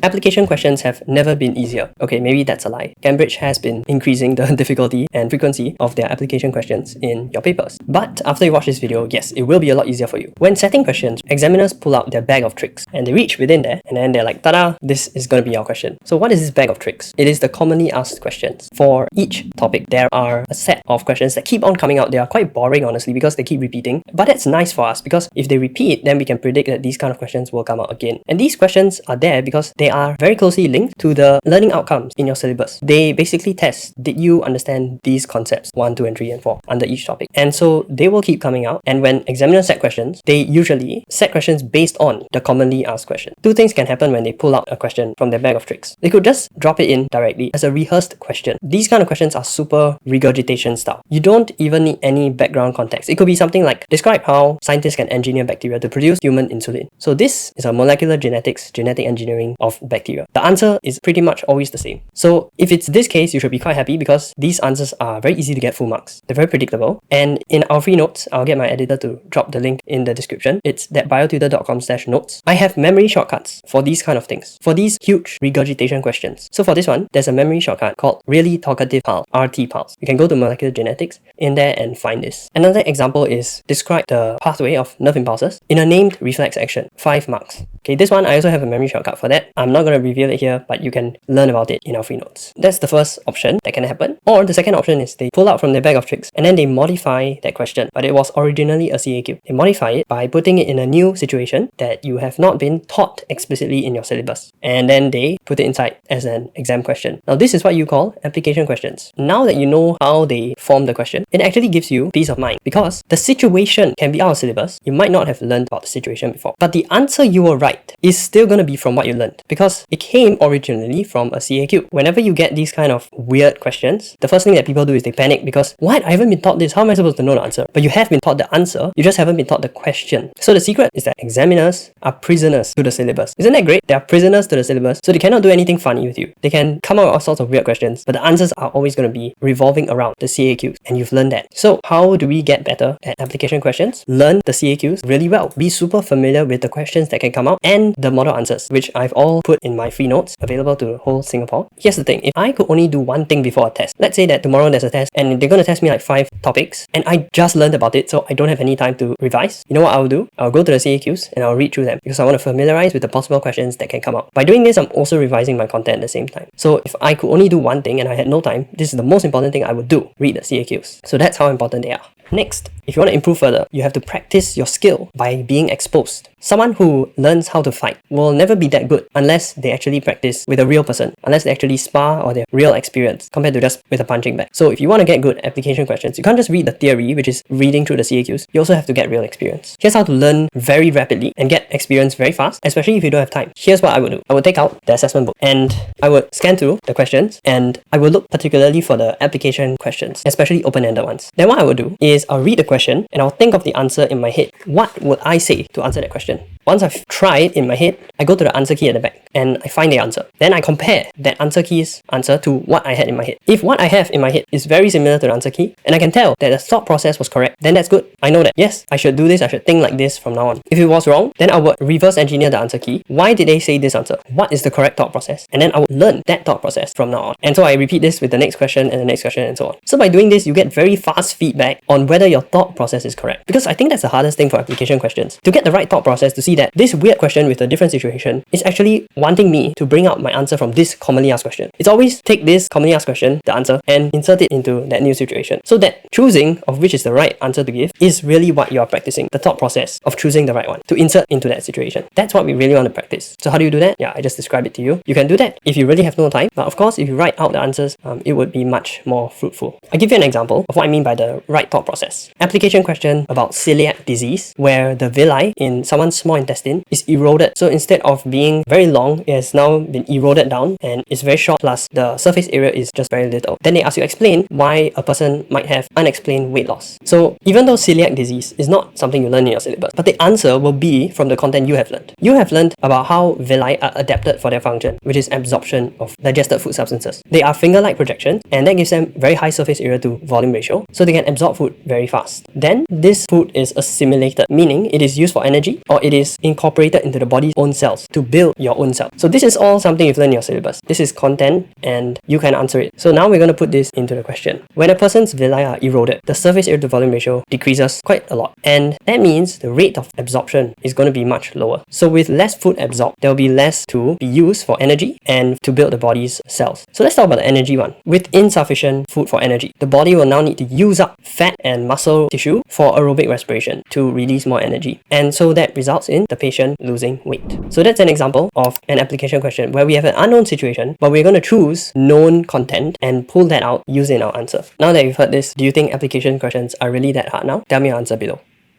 Application questions have never been easier. Okay, maybe that's a lie. Cambridge has been increasing the difficulty and frequency of their application questions in your papers. But after you watch this video, yes, it will be a lot easier for you. When setting questions, examiners pull out their bag of tricks and they reach within there and then they're like, tada, this is going to be your question. So what is this bag of tricks? It is the commonly asked questions. For each topic, there are a set of questions that keep on coming out. They are quite boring, honestly, because they keep repeating. But that's nice for us because if they repeat, then we can predict that these kind of questions will come out again. And these questions are there because they are very closely linked to the learning outcomes in your syllabus. They basically test, did you understand these concepts 1, 2, and 3, and 4 under each topic? And so they will keep coming out. And when examiners set questions, they usually set questions based on the commonly asked question. Two things can happen when they pull out a question from their bag of tricks. They could just drop it in directly as a rehearsed question. These kind of questions are super regurgitation style. You don't even need any background context. It could be something like, describe how scientists can engineer bacteria to produce human insulin. So this is a molecular genetics, genetic engineering of bacteria. The answer is pretty much always the same. So if it's this case, you should be quite happy because these answers are very easy to get full marks. They're very predictable. And in our free notes, I'll get my editor to drop the link in the description. It's ThatBioTutor.com/notes. I have memory shortcuts for these kind of things, for these huge regurgitation questions. So for this one, there's a memory shortcut called Really Talkative Pals, RT Pals. You can go to molecular genetics in there and find this. Another example is describe the pathway of nerve impulses in a named reflex action, 5 marks. Okay, this one I also have a memory shortcut for that. I'm not going to reveal it here, but you can learn about it in our free notes. That's the first option that can happen. Or the second option is they pull out from their bag of tricks and then they modify that question, but it was originally a CAQ. They modify it by putting it in a new situation that you have not been taught explicitly in your syllabus. And then they put it inside as an exam question. Now this is what you call application questions. Now that you know how they form the question, it actually gives you peace of mind because the situation can be out of syllabus. You might not have learned about the situation before, but the answer you will write is still going to be from what you learned because it came originally from a CAQ. Whenever you get these kind of weird questions, the first thing that people do is they panic because, what? I haven't been taught this. How am I supposed to know the answer? But you have been taught the answer. You just haven't been taught the question. So the secret is that examiners are prisoners to the syllabus. Isn't that great? They are prisoners to the syllabus, so they cannot do anything funny with you. They can come up with all sorts of weird questions, but the answers are always going to be revolving around the CAQs, and you've learned that. So how do we get better at application questions? Learn the CAQs really well. Be super familiar with the questions that can come out and the model answers, which I've all put in my free notes available to whole Singapore. Here's the thing, if I could only do one thing before a test, let's say that tomorrow there's a test and they're going to test me like 5 topics and I just learned about it, so I don't have any time to revise. You know what I'll do? I'll go to the CAQs and I'll read through them because I want to familiarize with the possible questions that can come out. By doing this, I'm also revising my content at the same time. So if I could only do one thing and I had no time, this is the most important thing I would do: read the CAQs. So that's how important they are. Next, if you want to improve further, you have to practice your skill by being exposed. Someone who learns how to fight will never be that good unless they actually practice with a real person, unless they actually spar or they have real experience compared to just with a punching bag. So if you want to get good at application questions, you can't just read the theory, which is reading through the CAQs. You also have to get real experience. Here's how to learn very rapidly and get experience very fast, especially if you don't have time. Here's what I would do. I would take out the assessment book and I would scan through the questions and I would look particularly for the application questions, especially open-ended ones. Then what I would do is I'll read the question and I'll think of the answer in my head. What would I say to answer that question? Once I've tried in my head, I go to the answer key at the back and I find the answer. Then I compare that answer key's answer to what I had in my head. If what I have in my head is very similar to the answer key and I can tell that the thought process was correct, then that's good. I know that, yes, I should do this, I should think like this from now on. If it was wrong, then I would reverse engineer the answer key. Why did they say this answer? What is the correct thought process? And then I would learn that thought process from now on. And so I repeat this with the next question and the next question and so on. So by doing this, you get very fast feedback on whether your thought process is correct. Because I think that's the hardest thing for application questions. To get the right thought process, to see that this weird question with a different situation is actually wanting me to bring out my answer from this commonly asked question. It's always take this commonly asked question, the answer, and insert it into that new situation. So that choosing of which is the right answer to give is really what you are practicing, the thought process of choosing the right one to insert into that situation. That's what we really want to practice. So how do you do that? Yeah, I just described it to you. You can do that if you really have no time, but of course if you write out the answers, it would be much more fruitful. I'll give you an example of what I mean by the right thought process. Application question about celiac disease, where the villi in someone's small intestine is eroded. So instead of being very long, it has now been eroded down and it's very short, plus the surface area is just very little. Then they ask you explain why a person might have unexplained weight loss. So even though celiac disease is not something you learn in your syllabus, but the answer will be from the content you have learned. You have learned about how villi are adapted for their function, which is absorption of digested food substances. They are finger-like projections and that gives them very high surface area to volume ratio, so they can absorb food very fast. Then this food is assimilated, meaning it is used for energy or it is is incorporated into the body's own cells to build your own cells. So this is all something you've learned in your syllabus. This is content and you can answer it. So now we're going to put this into the question. When a person's villi are eroded, the surface area to volume ratio decreases quite a lot. And that means the rate of absorption is going to be much lower. So with less food absorbed, there will be less to be used for energy and to build the body's cells. So let's talk about the energy one. With insufficient food for energy, the body will now need to use up fat and muscle tissue for aerobic respiration to release more energy. And so that results in the patient losing weight. So that's an example of an application question where we have an unknown situation, but we're going to choose known content and pull that out using our answer. Now that you've heard this, do you think application questions are really that hard now? Tell me your answer below.